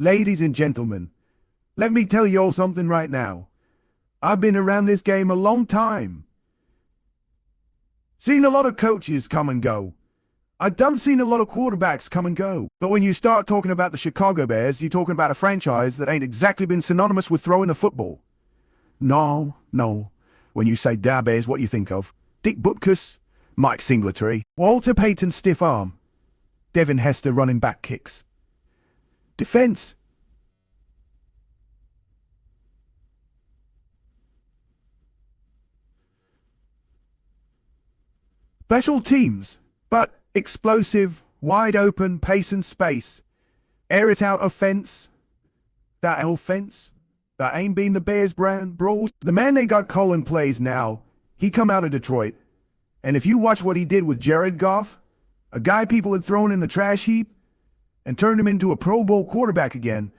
Ladies and gentlemen, let me tell you all something right now. I've been around this game a long time. Seen a lot of coaches come and go. I've done seen a lot of quarterbacks come and go. But when you start talking about the Chicago Bears, you're talking about a franchise that ain't exactly been synonymous with throwing the football. No. When you say Da Bears, what you think of? Dick Butkus, Mike Singletary, Walter Payton stiff arm, Devin Hester running back kicks. Defense. Special teams, but explosive, wide open, pace and space. Air it out offense. That offense, that ain't been the Bears brand, bro. The man they got calling plays now, he come out of Detroit. And if you watch what he did with Jared Goff, a guy people had thrown in the trash heap, and turned him into a Pro Bowl quarterback again,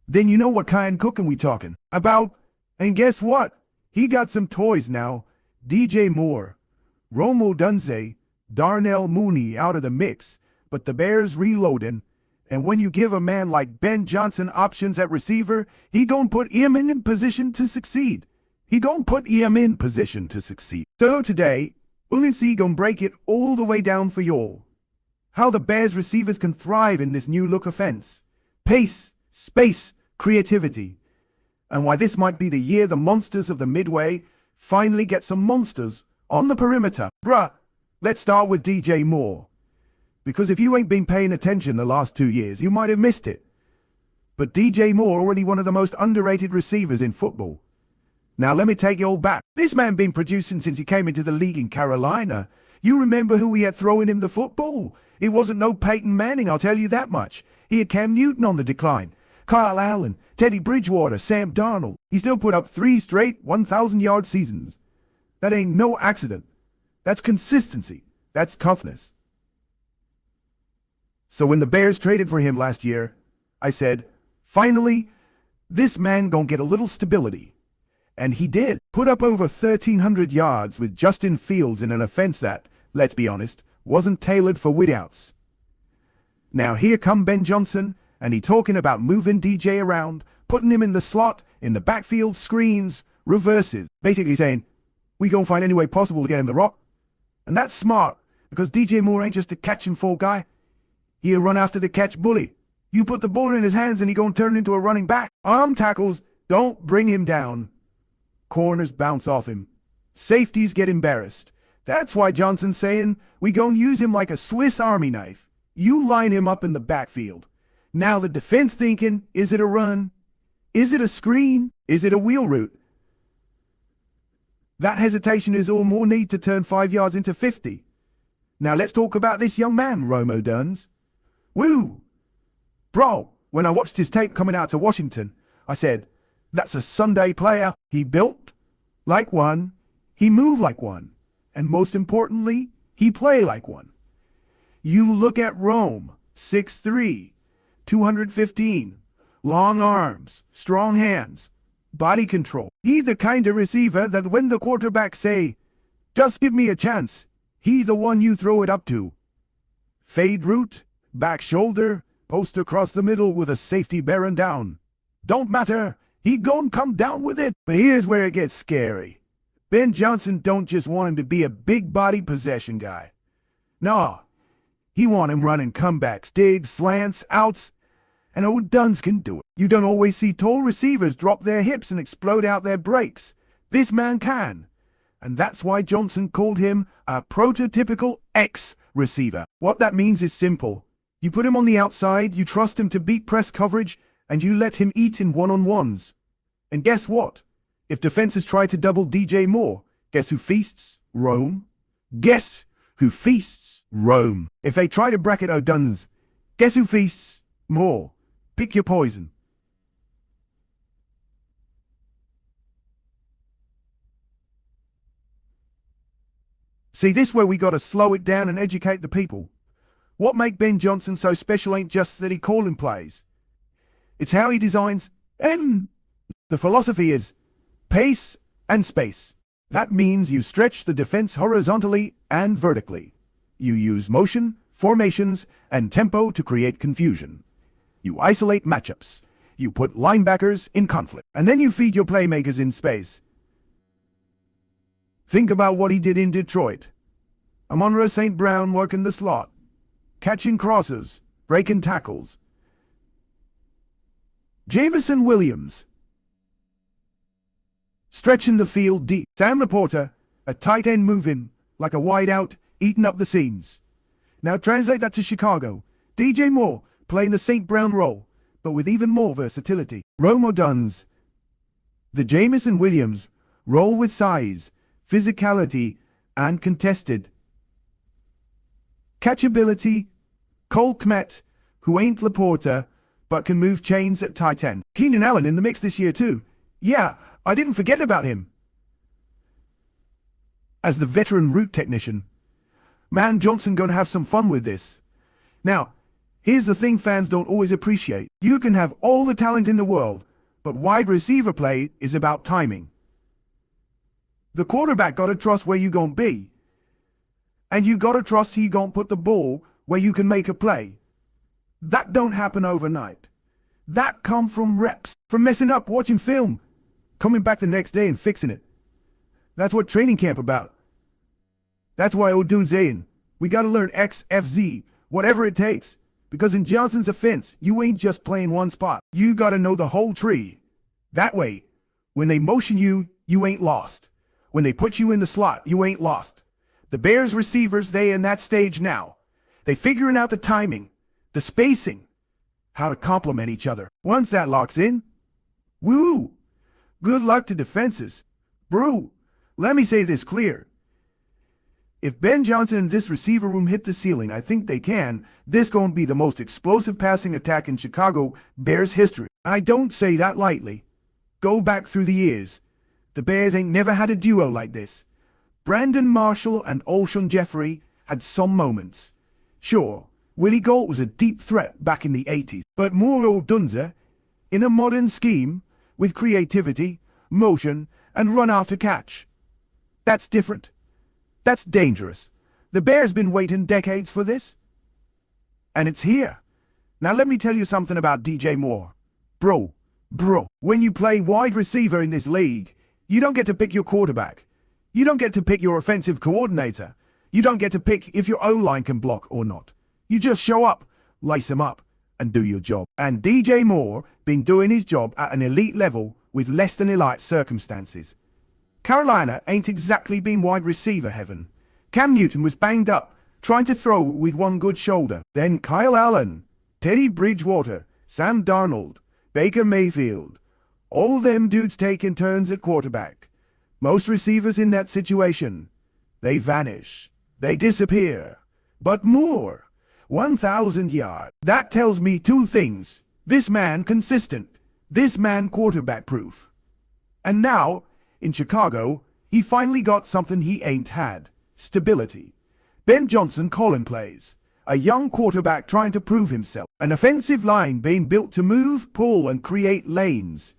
then you know what kind of cooking we talking about. And guess what? He got some toys now. DJ Moore, Romo Dunze, Darnell Mooney out of the mix, but the Bears reloading. And when you give a man like Ben Johnson options at receiver, he gon' put him in position to succeed. So today, Ulinsi gon' break it all the way down for y'all. How the Bears receivers can thrive in this new look offense. Pace, space, creativity. And why this might be the year the monsters of the Midway finally get some monsters on the perimeter. Bruh, let's start with DJ Moore. Because if you ain't been paying attention the last 2 years, you might have missed it. But DJ Moore already one of the most underrated receivers in football. Now let me take you all back. This man been producing since he came into the league in Carolina. You remember who he had throwing him the football? It wasn't no Peyton Manning, I'll tell you that much. He had Cam Newton on the decline. Kyle Allen, Teddy Bridgewater, Sam Darnold. He still put up 3 straight 1,000-yard seasons. That ain't no accident. That's consistency. That's toughness. So when the Bears traded for him last year, I said, finally, this man gon' get a little stability. And he did. Put up over 1,300 yards with Justin Fields in an offense that, let's be honest, wasn't tailored for witouts. Now here come Ben Johnson, and he talking about moving DJ around, putting him in the slot, in the backfield, screens, reverses. Basically saying, we gon' find any way possible to get him the rock. And that's smart, because DJ Moore ain't just a catch and fall guy. He'll run after the catch bully. You put the ball in his hands and he gon' turn into a running back. Arm tackles don't bring him down. Corners bounce off him. Safeties get embarrassed. That's why Johnson's saying we gon' use him like a Swiss Army knife. You line him up in the backfield. Now the defense thinking, is it a run? Is it a screen? Is it a wheel route? That hesitation is all more need to turn 5 yards into 50. Now let's talk about this young man, Romo Duns. Woo! Bro, when I watched his tape coming out to Washington, I said, that's a Sunday player. He built like one, he moved like one, and most importantly, he played like one. You look at Rome, 6'3", 215, long arms, strong hands, body control. He the kind of receiver that when the quarterback say, just give me a chance, he the one you throw it up to. Fade route, back shoulder, post across the middle with a safety bearing down. Don't matter, he gon' come down with it. But here's where it gets scary. Ben Johnson don't just want him to be a big body possession guy. No, he want him running comebacks, digs, slants, outs, and old Duns can do it. You don't always see tall receivers drop their hips and explode out their brakes. This man can. And that's why Johnson called him a prototypical X receiver. What that means is simple. You put him on the outside, you trust him to beat press coverage, and you let him eat in one-on-ones. And guess what? If defenses try to double DJ Moore, guess who feasts? Rome. Guess who feasts? Rome. If they try to bracket O'Duns, guess who feasts? Moore. Pick your poison. See, this where we gotta slow it down and educate the people. What make Ben Johnson so special ain't just that he calling plays. It's how he designs, and the philosophy is pace and space. That means you stretch the defense horizontally and vertically. You use motion, formations, and tempo to create confusion. You isolate matchups. You put linebackers in conflict. And then you feed your playmakers in space. Think about what he did in Detroit. Amon-Ra St. Brown working the slot, catching crosses, breaking tackles. Jameson Williams stretching the field deep. Sam Laporta, a tight end moving like a wideout, eating up the seams. Now translate that to Chicago. DJ Moore playing the St. Brown role, but with even more versatility. Rome Odunze. The Jameson Williams roll with size, physicality, and contested catchability. Cole Kmet, who ain't Laporta, but can move chains at tight end. Keenan Allen in the mix this year too. Yeah, I didn't forget about him. As the veteran route technician, man, Johnson gonna have some fun with this. Now, here's the thing fans don't always appreciate. You can have all the talent in the world, but wide receiver play is about timing. The quarterback gotta trust where you gonna be. And you gotta trust he gonna put the ball where you can make a play. That don't happen overnight. That come from reps, from messing up, watching film, coming back the next day and fixing it. That's what training camp about. That's why Odunze saying, we gotta learn X, F, Z, whatever it takes. Because in Johnson's offense, you ain't just playing one spot. You gotta know the whole tree. That way, when they motion you, you ain't lost. When they put you in the slot, you ain't lost. The Bears receivers, they in that stage now. They figuring out the timing, the spacing, how to complement each other. Once that locks in, woo! Good luck to defenses. Bro, let me say this clear. If Ben Johnson and this receiver room hit the ceiling, I think they can, this gonna be the most explosive passing attack in Chicago Bears history. I don't say that lightly. Go back through the years. The Bears ain't never had a duo like this. Brandon Marshall and Alshon Jeffrey had some moments. Sure, Willie Gault was a deep threat back in the 80s, but Moore Odunze, in a modern scheme, with creativity, motion, and run after catch. That's different. That's dangerous. The Bears been waiting decades for this. And it's here. Now let me tell you something about DJ Moore. Bro, when you play wide receiver in this league, you don't get to pick your quarterback. You don't get to pick your offensive coordinator. You don't get to pick if your O-line can block or not. You just show up, lace them up, and do your job. And DJ Moore been doing his job at an elite level with less than elite circumstances. Carolina ain't exactly been wide receiver heaven. Cam Newton was banged up, trying to throw with one good shoulder. Then Kyle Allen, Teddy Bridgewater, Sam Darnold, Baker Mayfield. All them dudes taking turns at quarterback. Most receivers in that situation, they vanish. They disappear. But Moore, 1,000 yards. That tells me two things. This man consistent. This man quarterback proof. And now, in Chicago, he finally got something he ain't had. Stability. Ben Johnson calling plays. A young quarterback trying to prove himself. An offensive line being built to move, pull, and create lanes.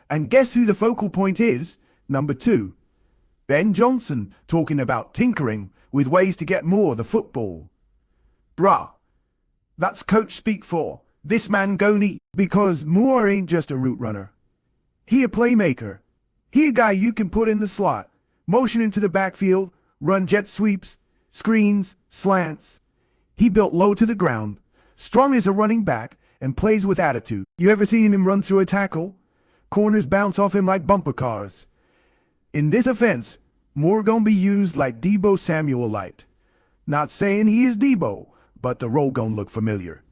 And guess who the focal point is? Number 2. Ben Johnson talking about tinkering with ways to get more the football. Bruh, that's coach speak for. This man gon' eat. Because Moore ain't just a route runner. He a playmaker. He a guy you can put in the slot, motion into the backfield, run jet sweeps, screens, slants. He built low to the ground, strong as a running back, and plays with attitude. You ever seen him run through a tackle? Corners bounce off him like bumper cars. In this offense, Moore gonna be used like Deebo Samuel light. Not saying he is Deebo, but the role gonna look familiar.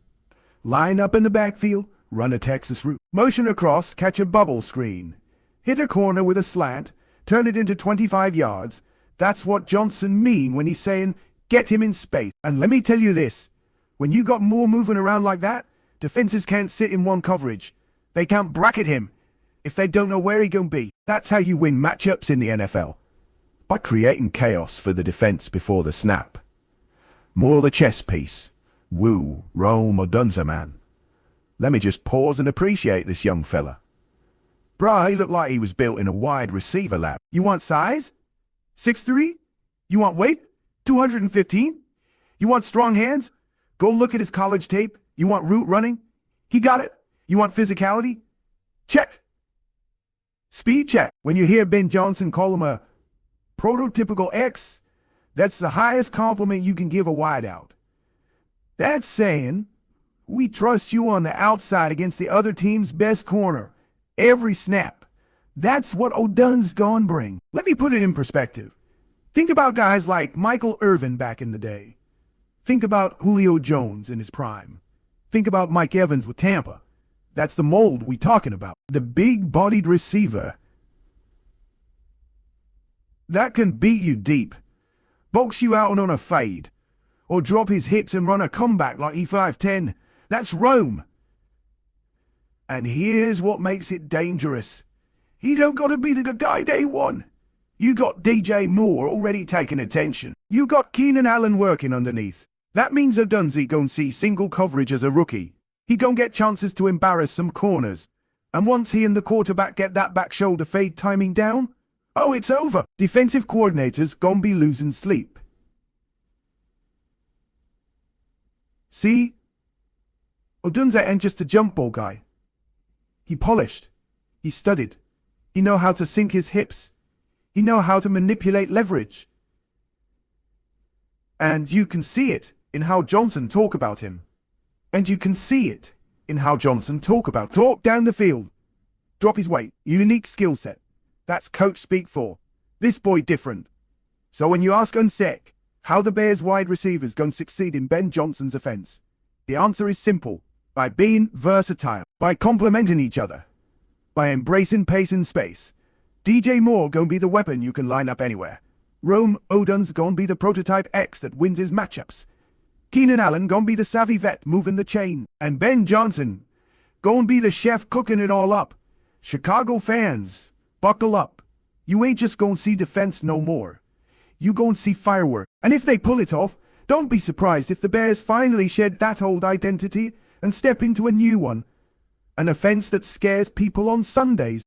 Line up in the backfield, run a Texas route. Motion across, catch a bubble screen. Hit a corner with a slant, turn it into 25 yards. That's what Johnson mean when he's saying, get him in space. And let me tell you this, when you got Moore moving around like that, defenses can't sit in one coverage. They can't bracket him if they don't know where he gonna be. That's how you win matchups in the NFL. By creating chaos for the defense before the snap. Moore the chess piece. Woo, Rome Odunze, man. Let me just pause and appreciate this young fella. Bruh, he looked like he was built in a wide receiver lab. You want size? 6'3"? You want weight? 215? You want strong hands? Go look at his college tape. You want route running? He got it. You want physicality? Check. Speed check. When you hear Ben Johnson call him a prototypical X, that's the highest compliment you can give a wideout. That's saying, we trust you on the outside against the other team's best corner. Every snap. That's what O'Dunn's gonna bring. Let me put it in perspective. Think about guys like Michael Irvin back in the day. Think about Julio Jones in his prime. Think about Mike Evans with Tampa. That's the mold we talking about. The big-bodied receiver that can beat you deep, box you out on a fade, or drop his hips and run a comeback like E510. That's Rome. And here's what makes it dangerous. He don't gotta be the guy day one. You got DJ Moore already taking attention. You got Keenan Allen working underneath. That means Odunze gon' see single coverage as a rookie. He gon' get chances to embarrass some corners. And once he and the quarterback get that back shoulder fade timing down, oh, it's over. Defensive coordinators gon' be losing sleep. See? Odunze ain't just a jump ball guy. He polished. He studied. He know how to sink his hips. He know how to manipulate leverage. And you can see it in how Johnson talk about him. And you can see it in how Johnson talk down the field. Drop his weight, unique skill set. That's coach speak for. This boy different. So when you ask Unsec how the Bears wide receivers gonna succeed in Ben Johnson's offense, the answer is simple. By being versatile, by complementing each other, by embracing pace and space. DJ Moore gonna be the weapon you can line up anywhere. Rome Odunze gonna be the prototype X that wins his matchups. Keenan Allen gonna be the savvy vet moving the chain. And Ben Johnson gonna be the chef cooking it all up. Chicago fans, buckle up. You ain't just gonna see defense no more. You gonna see firework. And if they pull it off, don't be surprised if the Bears finally shed that old identity and step into a new one. An offense that scares people on Sundays.